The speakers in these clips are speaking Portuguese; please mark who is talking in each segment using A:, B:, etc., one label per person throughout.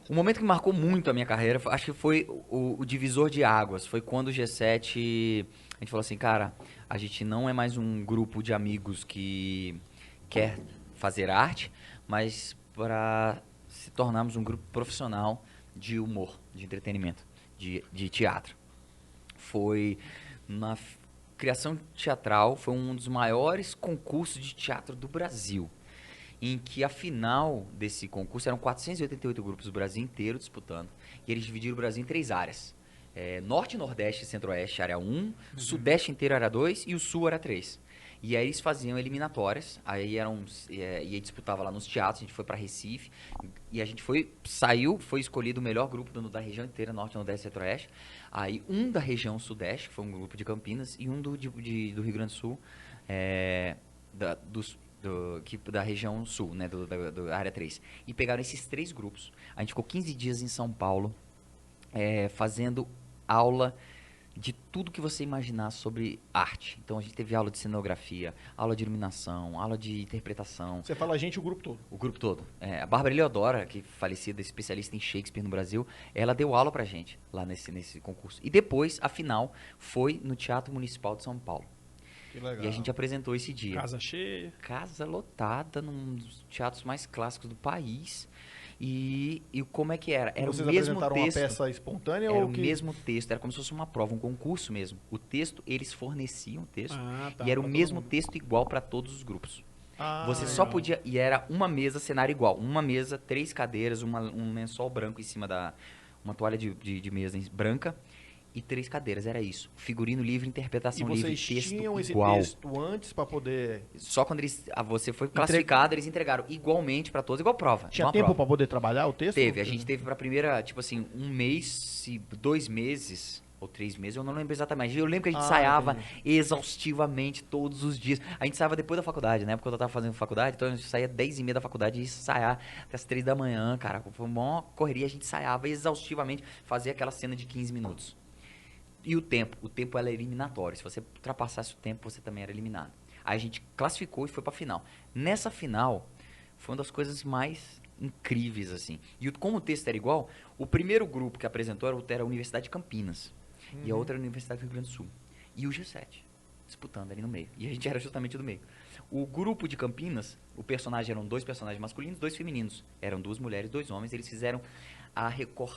A: O momento que marcou muito a minha carreira, acho que foi o divisor de águas. Foi quando o G7, a gente falou assim, cara, a gente não é mais um grupo de amigos que quer fazer arte, mas para se tornarmos um grupo profissional de humor, de entretenimento, de teatro. Foi na criação teatral, foi um dos maiores concursos de teatro do Brasil, em que a final desse concurso eram 488 grupos do Brasil inteiro disputando. E eles dividiram o Brasil em 3 áreas. Norte, Nordeste e Centro-Oeste, área 1, Sudeste inteiro, área 2 e o Sul, área 3. E aí eles faziam eliminatórias, e aí disputava lá nos teatros, a gente foi para Recife, e a gente foi escolhido o melhor grupo da região inteira, Norte, Nordeste e Centro-Oeste. Aí um da região Sudeste, que foi um grupo de Campinas, e um do Rio Grande do Sul, da região sul, né, da área 3. E pegaram esses 3 grupos. A gente ficou 15 dias em São Paulo, fazendo aula de tudo que você imaginar sobre arte. Então a gente teve aula de cenografia, aula de iluminação, aula de interpretação.
B: Você fala a gente, o grupo todo.
A: O grupo todo. A Bárbara Eleodora, que falecida, especialista em Shakespeare no Brasil, ela deu aula pra gente lá nesse concurso. E depois, a final, foi no Teatro Municipal de São Paulo.
B: Que legal.
A: E a gente apresentou esse dia.
C: Casa cheia.
A: Casa lotada, num dos teatros mais clássicos do país. E como é que era? Era
B: Vocês
A: o mesmo
B: apresentaram
A: texto.
B: uma peça espontânea
A: Era
B: ou
A: o mesmo texto, era como se fosse uma prova, um concurso mesmo. O texto, eles forneciam o texto.
C: Tá,
A: E era o
C: pra todo
A: mesmo
C: mundo.
A: texto igual para todos os grupos. Você
C: legal.
A: só podia. E era uma mesa, cenário igual. Uma mesa, 3 cadeiras, um lençol branco em cima uma toalha de mesa branca. E 3 cadeiras, era isso. Figurino livre, interpretação
B: E
A: livre,
B: vocês
A: texto
B: tinham esse
A: igual.
B: texto antes para poder...
A: Só quando você foi classificado, eles entregaram igualmente pra todos, igual prova.
B: Tinha
A: igual
B: tempo
A: prova.
B: para poder trabalhar o texto?
A: Teve, a gente teve pra primeira, tipo assim, 1 mês, 2 meses, ou 3 meses, eu não lembro exatamente. Eu lembro que a gente ensaiava exaustivamente todos os dias. A gente ensaiava depois da faculdade, né? Porque eu tava fazendo faculdade, então a gente saía 10h30 da faculdade e ia ensaiar até as 3 da manhã, cara. Foi uma correria, a gente ensaiava exaustivamente, fazia aquela cena de 15 minutos. E o tempo era eliminatório. Se você ultrapassasse o tempo, você também era eliminado. Aí a gente classificou e foi pra final. Nessa final, foi uma das coisas mais incríveis, assim. E como o texto era igual, o primeiro grupo que apresentou era a Universidade de Campinas. E a outra era a Universidade do Rio Grande do Sul. E o G7, disputando ali no meio. E a gente era justamente do meio. O grupo de Campinas, o personagem eram 2 personagens masculinos, 2 femininos. Eram 2 mulheres, 2 homens. Eles fizeram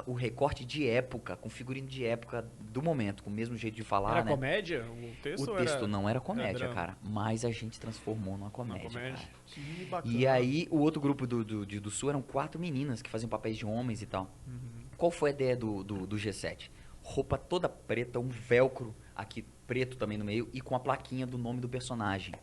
A: o recorte de época, com figurino de época do momento, com o mesmo jeito de falar,
C: Era
A: né?
C: comédia o texto?
A: O
C: ou
A: texto não era comédia,
C: drama?
A: cara. Mas a gente transformou numa comédia,
C: comédia.
A: cara.
B: Que bacana.
A: E aí, o outro grupo do Sul eram 4 meninas que faziam papéis de homens e tal. Qual foi a ideia do G7? Roupa toda preta, um velcro aqui preto também no meio e com a plaquinha do nome do personagem.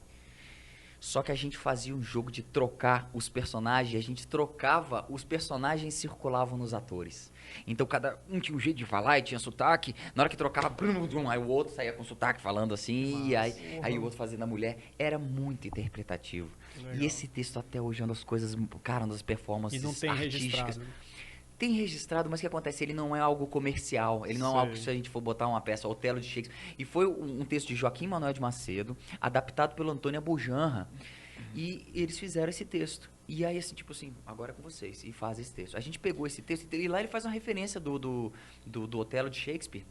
A: Só que a gente fazia um jogo de trocar os personagens, a gente trocava, os personagens circulavam nos atores. Então cada um tinha um jeito de falar e tinha sotaque. Na hora que trocava, aí o outro saía com sotaque falando assim, e aí o outro fazendo a mulher. Era muito interpretativo. E esse texto até hoje é uma das coisas, cara, uma das performances
C: E não tem
A: artísticas.
C: registrado.
A: Tem registrado, mas o que acontece? Ele não é algo comercial. Ele não é
C: Sei.
A: algo que se a gente for botar uma peça, Otelo de Shakespeare. E foi um texto de Joaquim Manuel de Macedo, adaptado pelo Antônio Abujanra. E eles fizeram esse texto. E aí, assim, tipo assim, agora é com vocês. E faz esse texto. A gente pegou esse texto e lá ele faz uma referência do Otelo de Shakespeare.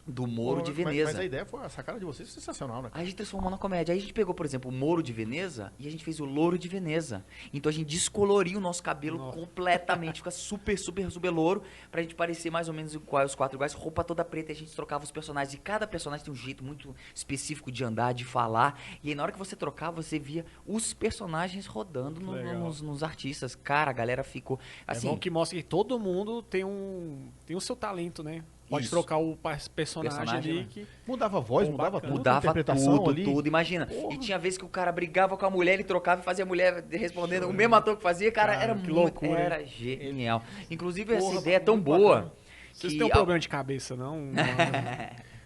A: Do Moro de Veneza.
B: Mas a ideia foi, a sacada de vocês é sensacional, né?
A: Aí a gente transformou na comédia. Aí a gente pegou, por exemplo, o Moro de Veneza e a gente fez o Louro de Veneza. Então a gente descoloriu o nosso cabelo completamente, fica super, super, super louro, pra gente parecer mais ou menos igual os 4 iguais, roupa toda preta, e a gente trocava os personagens. E cada personagem tem um jeito muito específico de andar, de falar. E aí na hora que você trocava, você via os personagens rodando nos artistas. Cara, a galera ficou assim.
C: É bom que mostra que todo mundo tem o seu talento, né? Pode
A: Isso.
C: trocar o personagem ali
A: né?
C: que...
B: Mudava a voz,
C: Pô,
B: mudava
C: bacana.
B: tudo,
A: Mudava
B: interpretação
A: tudo,
B: ali.
A: tudo, imagina.
B: Porra.
A: E tinha vezes que o cara brigava com a mulher, ele trocava e fazia a mulher respondendo. O mesmo ator que fazia, cara,
C: Cara,
A: era
C: que
A: muito,
C: loucura, hein?
A: era genial. Inclusive, essa
B: Porra,
A: ideia é tão
B: muito
A: boa.
B: bacana.
C: Vocês
A: que
C: têm um problema de cabeça, não?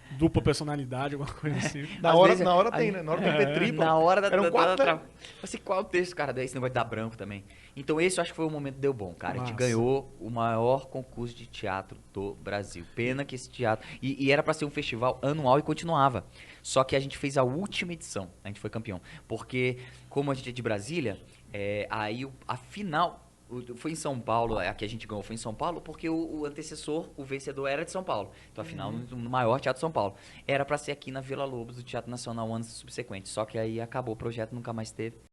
C: Dupla personalidade, alguma coisa assim.
B: Na
A: Às
B: hora,
A: vezes,
B: na hora
A: aí-
B: tem, né? Na hora tem que ter tripla.
A: Na hora da
B: Eram 4, né?
A: Assim, qual é o texto, cara? Daí esse negócio de dar branco também. Então esse eu acho que foi o momento que deu bom, cara. A gente
C: Massa.
A: ganhou o maior concurso de teatro do Brasil. Pena que esse teatro... E era pra ser um festival anual e continuava. Só que a gente fez a última edição. A gente foi campeão. Porque, como a gente é de Brasília, aí a final... Foi em São Paulo, a que a gente ganhou foi em São Paulo, porque o antecessor, o vencedor era de São Paulo. Então, afinal, no maior teatro de São Paulo. Era pra ser aqui na Vila Lobos, do Teatro Nacional, anos subsequentes. Só que aí acabou o projeto, nunca mais teve.